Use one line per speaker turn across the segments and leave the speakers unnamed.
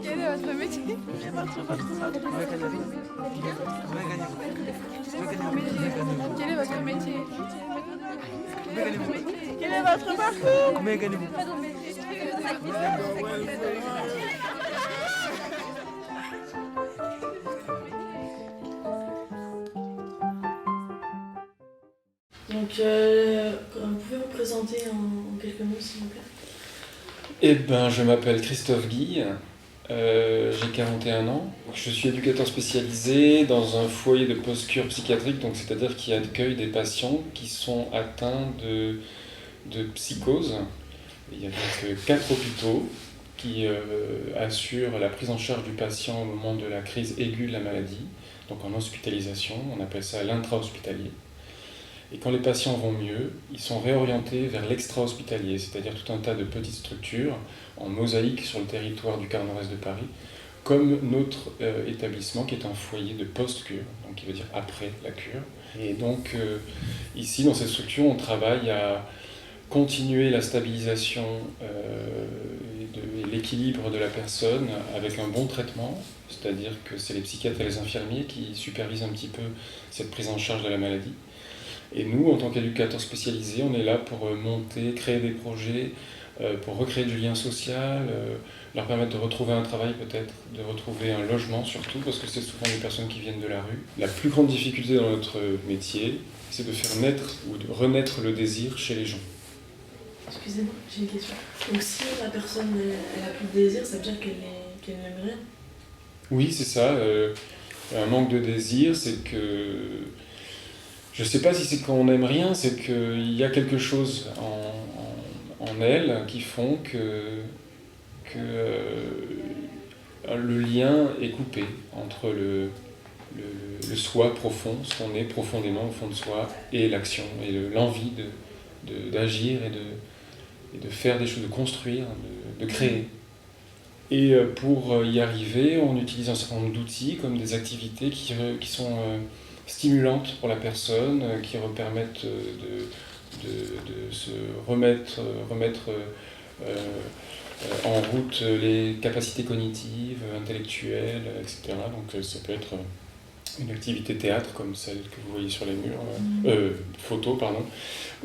Quel est votre métier? Quel est votre métier? Quel est votre parcours?
Donc, vous pouvez vous présenter en quelques mots, s'il vous plaît?
Eh ben, je m'appelle Christophe Guy, j'ai 41 ans. Je suis éducateur spécialisé dans un foyer de post-cure psychiatrique, donc c'est-à-dire qui accueille des patients qui sont atteints de psychose. Il y a donc 4 hôpitaux qui assurent la prise en charge du patient au moment de la crise aiguë de la maladie, donc en hospitalisation, on appelle ça l'intra-hospitalier. Et quand les patients vont mieux, ils sont réorientés vers l'extra-hospitalier, c'est-à-dire tout un tas de petites structures en mosaïque sur le territoire du quart nord-est de Paris, comme notre établissement qui est un foyer de post-cure, donc qui veut dire après la cure. Et donc ici, dans cette structure, on travaille à continuer la stabilisation et l'équilibre de la personne avec un bon traitement, c'est-à-dire que c'est les psychiatres et les infirmiers qui supervisent un petit peu cette prise en charge de la maladie. Et nous, en tant qu'éducateurs spécialisés, on est là pour monter, créer des projets, pour recréer du lien social, leur permettre de retrouver un travail peut-être, de retrouver un logement surtout, parce que c'est souvent des personnes qui viennent de la rue. La plus grande difficulté dans notre métier, c'est de faire naître ou de renaître le désir chez les gens.
Excusez-moi, j'ai une question. Donc, si la personne elle a plus de désir, ça veut dire qu'elle n'aime rien?
Oui, c'est ça. Un manque de désir, c'est que... Je ne sais pas si c'est qu'on n'aime rien, c'est qu'il y a quelque chose en elle qui font que le lien est coupé entre le soi profond, ce qu'on est profondément au fond de soi, et l'action, et l'envie d'agir et de faire des choses, de construire, de créer. Et pour y arriver, on utilise un certain nombre d'outils, comme des activités qui sont stimulantes pour la personne, qui permettent de se remettre en route les capacités cognitives, intellectuelles, etc. Donc ça peut être une activité théâtre comme celle que vous voyez sur les murs, photos, pardon,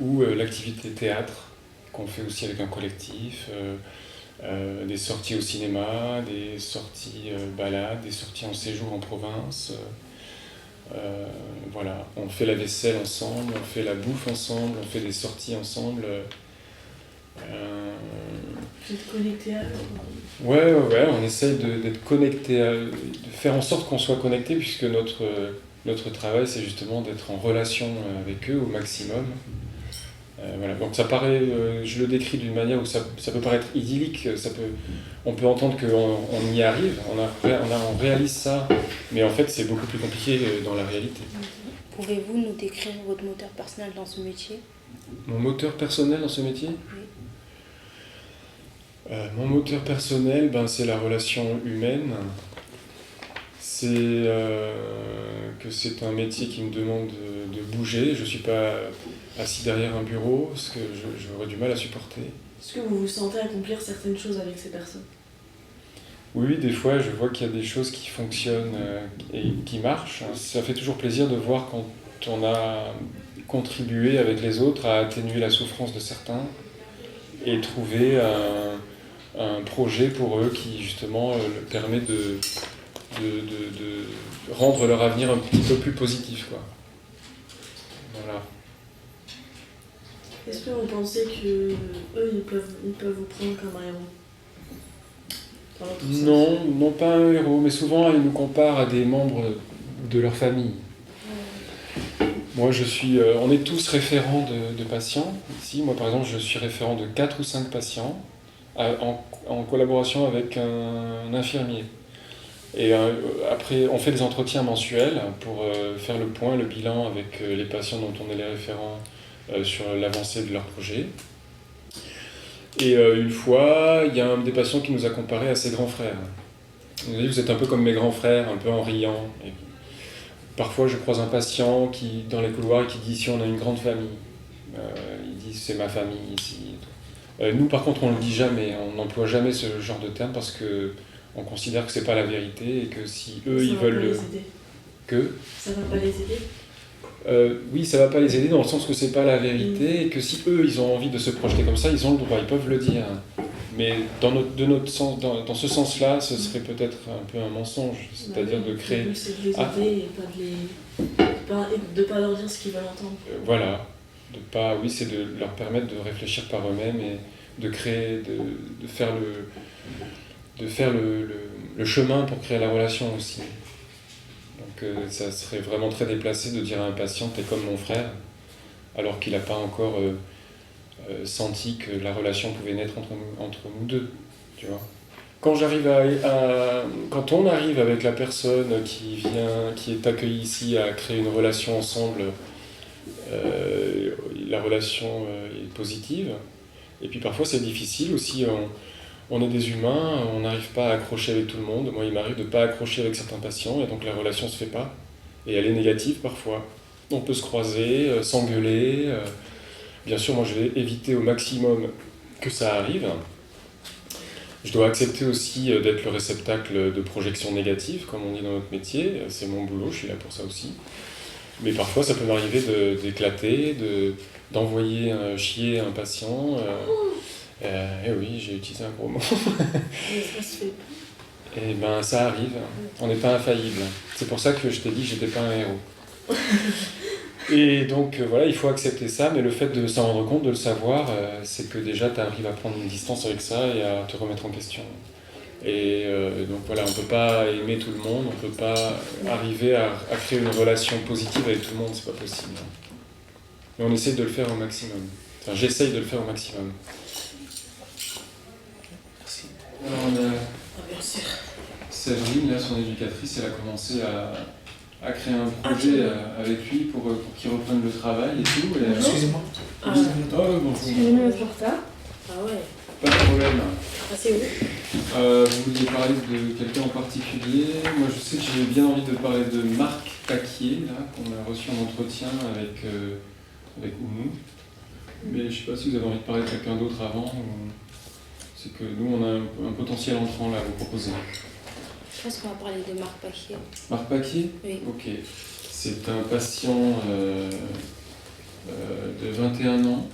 ou l'activité théâtre qu'on fait aussi avec un collectif, des sorties au cinéma, des sorties balades, des sorties en séjour en province. Voilà, on fait la vaisselle ensemble, on fait la bouffe ensemble, on fait des sorties ensemble.
Vous êtes connecté à eux?
Ouais, on essaye d'être connecté, de faire en sorte qu'on soit connecté, puisque notre travail, c'est justement d'être en relation avec eux au maximum. Voilà. Donc ça paraît, je le décris d'une manière où ça peut paraître idyllique, on peut entendre qu'on y arrive, on réalise ça, mais en fait c'est beaucoup plus compliqué dans la réalité.
Pouvez-vous nous décrire votre moteur personnel dans ce métier?
Mon moteur personnel dans ce métier?
Oui.
Mon moteur personnel, c'est la relation humaine. C'est que c'est un métier qui me demande de bouger. Je ne suis pas assis derrière un bureau, ce que j'aurais du mal à supporter.
Est-ce que vous vous sentez accomplir certaines choses avec ces personnes?
Oui, des fois, je vois qu'il y a des choses qui fonctionnent et qui marchent. Ça fait toujours plaisir de voir quand on a contribué avec les autres à atténuer la souffrance de certains et trouver un projet pour eux qui, justement, permet de rendre leur avenir un petit peu plus positif, quoi. Voilà.
Est-ce que vous pensez que eux ils peuvent vous prendre comme un héros?
Non, non pas un héros, mais souvent ils nous comparent à des membres de leur famille. Moi on est tous référents de patients ici. Moi par exemple je suis référent de 4 ou 5 patients en collaboration avec un infirmier. Et après, on fait des entretiens mensuels pour faire le point, le bilan avec les patients dont on est les référents sur l'avancée de leur projet. Et une fois, il y a un des patients qui nous a comparé à ses grands frères. Il nous a dit, vous êtes un peu comme mes grands frères, un peu en riant. Et parfois, je croise un patient qui, dans les couloirs qui dit, ici on a une grande famille. Il dit, c'est ma famille ici. Nous, par contre, on ne le dit jamais, on n'emploie jamais ce genre de terme parce que on considère que c'est pas la vérité et que si eux
Ça
ils
va
veulent
pas
le...
les aider.
que
Ça va pas les aider.
oui, ça va pas les aider dans le sens que c'est pas la vérité et que si eux ils ont envie de se projeter comme ça, ils ont le droit, ils peuvent le dire. Mais de notre sens, dans ce sens-là, ce serait peut-être un peu un mensonge, c'est-à-dire de créer.
Le but, c'est de les aider
Ah.
et de pas leur dire ce qu'ils veulent entendre.
Voilà, de pas, oui, c'est de leur permettre de réfléchir par eux-mêmes et de créer, de faire le chemin pour créer la relation aussi. Donc ça serait vraiment très déplacé de dire à un patient t'es comme mon frère, alors qu'il n'a pas encore senti que la relation pouvait naître entre nous deux, tu vois. Quand quand on arrive avec la personne qui est accueillie ici à créer une relation ensemble, la relation est positive. Et puis parfois c'est difficile aussi, on est des humains, on n'arrive pas à accrocher avec tout le monde. Moi il m'arrive de ne pas accrocher avec certains patients et donc la relation ne se fait pas. Et elle est négative parfois. On peut se croiser, s'engueuler. Bien sûr moi je vais éviter au maximum que ça arrive. Je dois accepter aussi d'être le réceptacle de projections négatives, comme on dit dans notre métier. C'est mon boulot, je suis là pour ça aussi. Mais parfois, ça peut m'arriver d'éclater, d'envoyer chier un patient. Et oui, j'ai utilisé un gros mot.
Mais ça se fait.
Et ben, ça arrive. On n'est pas infaillible. C'est pour ça que je t'ai dit que j'étais pas un héros. Et donc, voilà, il faut accepter ça, mais le fait de s'en rendre compte, de le savoir, c'est que déjà, tu arrives à prendre une distance avec ça et à te remettre en question. Et donc voilà, on ne peut pas aimer tout le monde, on ne peut pas arriver à créer une relation positive avec tout le monde, c'est pas possible. Mais on essaie de le faire au maximum. Enfin, j'essaye de le faire au maximum.
Merci.
Alors, on a
Bien sûr.
Séverine, là, son éducatrice, elle a commencé à créer un projet avec lui pour qu'il reprenne le travail et tout. Et,
Excusez-moi.
Ah,
bonjour.
excusez-moi d'être en retard. Ah ouais.
Pas de problème.
Ah, c'est où?
Vous vouliez parler de quelqu'un en particulier. Moi, je sais que j'ai bien envie de parler de Marc Paquier, là, qu'on a reçu en entretien avec Oumou. Mais je ne sais pas si vous avez envie de parler de quelqu'un d'autre avant. C'est que nous, on a un potentiel entrant là à vous proposer.
Je pense qu'on va parler de Marc Paquier.
Marc Paquier?
Oui.
Ok. C'est un patient de 21 ans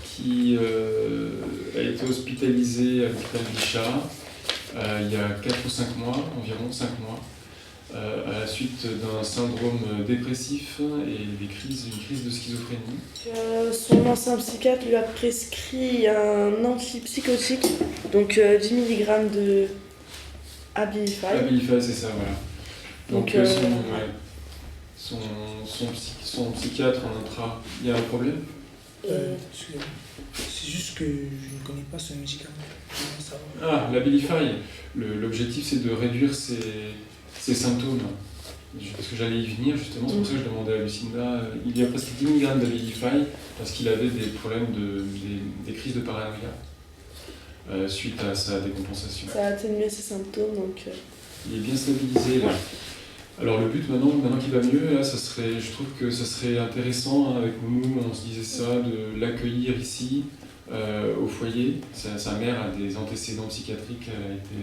qui a été hospitalisé à l'hôpital Bichat il y a 4 ou 5 mois, environ 5 mois, à la suite d'un syndrome dépressif et une crise de schizophrénie.
Son ancien psychiatre lui a prescrit un antipsychotique, donc 10 mg de Abilify.
Abilify, c'est ça, voilà. Donc,
Donc,
son psychiatre en intra, il y a un problème?
Excusez-moi. C'est juste que je ne connais pas ce médicament. Je veux savoir.
Ah, l'Abilify. L'objectif, c'est de réduire ses symptômes. Parce que j'allais y venir, justement, c'est pour ça que je demandais à Lucinda. Il y a presque 10 mg d'Abilify parce qu'il avait des problèmes, des crises de paranoïa suite à sa décompensation.
Ça a atténué ses symptômes, donc...
Il est bien stabilisé, là. Alors le but maintenant qu'il va mieux, là, je trouve que ça serait intéressant, hein, avec nous, on se disait ça, de l'accueillir ici, au foyer. Sa mère a des antécédents psychiatriques, elle a été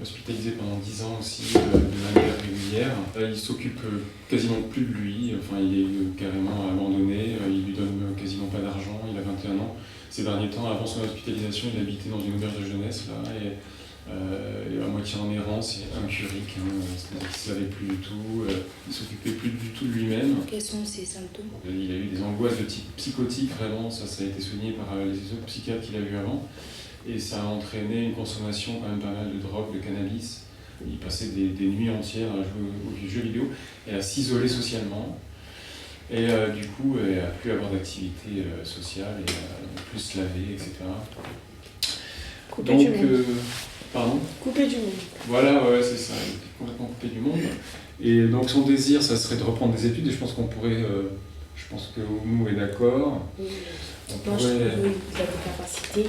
hospitalisée pendant 10 ans aussi, de manière régulière. Là, il s'occupe quasiment plus de lui, enfin il est carrément abandonné, il lui donne quasiment pas d'argent, il a 21 ans. Ces derniers temps, avant son hospitalisation, il habitait dans une auberge de jeunesse, là, et à moitié en errance, incurique, hein, c'est-à-dire qu'il ne savait plus du tout, il ne s'occupait plus du tout de lui-même.
Quels sont ces symptômes?
Il a eu des angoisses de type psychotique, vraiment, ça a été soigné par les autres psychiatres qu'il a vus avant, et ça a entraîné une consommation quand même pas mal de drogue, de cannabis. Il passait des nuits entières à jouer aux jeux vidéo et à s'isoler socialement. Et du coup, à plus avoir d'activité sociale et à plus se laver, etc.
Coupé
Donc,
du monde.
pardon?
Coupé du monde.
Voilà, ouais, c'est ça, il était complètement coupé du monde. Et donc son désir, ça serait de reprendre des études, et je pense qu'on pourrait, je pense que Oumou est d'accord.
Oui,
On
moi je
pourrait...
trouve qu'il a des capacités,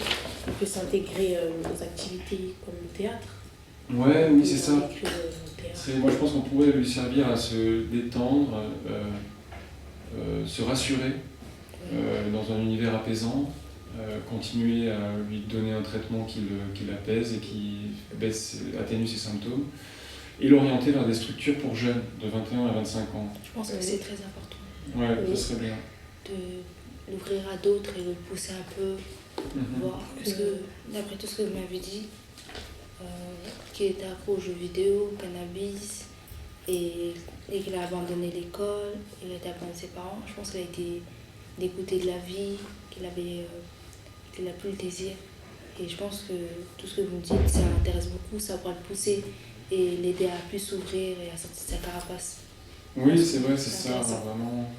il peut s'intégrer aux activités comme le théâtre.
Ouais, oui, c'est ça.
Écrire au théâtre.
Moi, je pense qu'on pourrait lui servir à se détendre, se rassurer dans un univers apaisant, continuer à lui donner un traitement qui l'apaise et qui atténue ses symptômes, et l'orienter vers des structures pour jeunes de 21 à 25 ans.
Je pense que c'est très important
Ouais,
Oui.
ça serait bien.
de l'ouvrir à d'autres et de le pousser un peu,
Mhm.
voir. Parce que d'après tout ce que vous m'avez dit, qu'il était accro aux jeux vidéo, au cannabis, et qu'il a abandonné l'école, il a été abandonné de ses parents, je pense qu'il a été dégoûté de la vie, qu'il n'a plus le désir. Et je pense que tout ce que vous me dites, ça intéresse beaucoup, ça pourra le pousser et l'aider à plus s'ouvrir et à sortir de sa carapace.
Oui, c'est vrai, c'est
C'est
ça,
intéressant.
vraiment.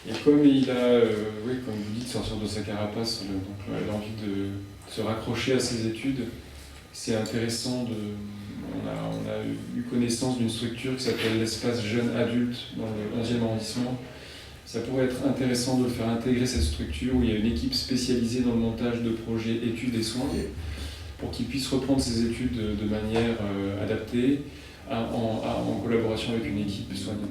Et comme il a, oui, comme vous dites, sortir de sa carapace, donc l'envie de se raccrocher à ses études, c'est intéressant on a eu connaissance d'une structure qui s'appelle l'espace jeune adulte dans le 11e arrondissement. Ça pourrait être intéressant de le faire intégrer cette structure où il y a une équipe spécialisée dans le montage de projets études et soins pour qu'il puisse reprendre ses études de manière adaptée en collaboration avec une équipe soignante.